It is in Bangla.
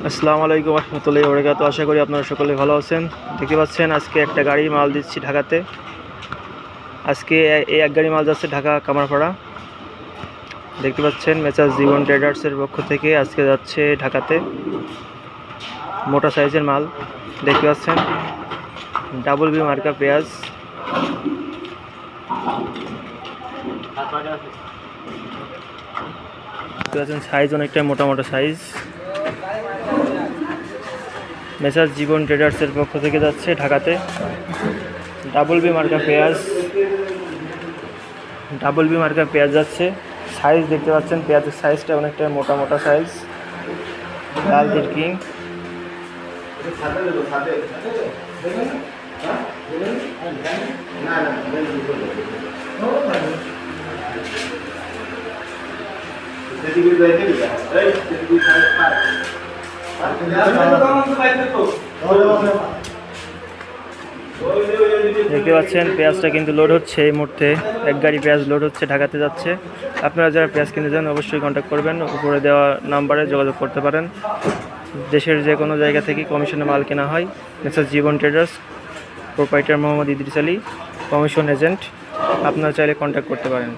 আসসালামু আলাইকুম রহমতুল্লাহি ওয়া বারাকাতুহু। আশা করি আপনারা সকলে ভালো আছেন। দেখতে পাচ্ছেন আজকে একটা গাড়ি মাল দিচ্ছি ঢাকাতে। আজকে এই এক গাড়ি মাল যাচ্ছে ঢাকা কামারপাড়া। দেখতে পাচ্ছেন মেসার্স জীবন ট্রেডার্সের পক্ষ থেকে আজকে যাচ্ছে ঢাকাতে মোটা সাইজের মাল। দেখতে পাচ্ছেন ডাবল বি মার্কা পেঁয়াজ। দেখতে পাচ্ছেন সাইজ অনেকটা মোটা মোটা সাইজ। মেসার্স জীবন ট্রেডার্সের পক্ষ থেকে যাচ্ছে ঢাকাতে ডাবল বি মার্কা পেঁয়াজ যাচ্ছে। সাইজ দেখতে পাচ্ছেন পেঁয়াজের সাইজটা অনেকটা মোটা মোটা সাইজ। লাল দির কিং। দেখতে পাচ্ছেন পেঁয়াজটা কিন্তু লোড হচ্ছে এই মুহূর্তে। এক গাড়ি পেঁয়াজ লোড হচ্ছে, ঢাকাতে যাচ্ছে। আপনারা যারা পেঁয়াজ কিনতে যান অবশ্যই কন্ট্যাক্ট করবেন, উপরে দেওয়া নাম্বারে যোগাযোগ করতে পারেন। দেশের যে কোনো জায়গা থেকে কমিশনে মাল কেনা হয়। Messrs Jiban traders, proprietor Mohammad Idris Ali, commission agent. আপনারা চাইলে কন্ট্যাক্ট করতে পারেন।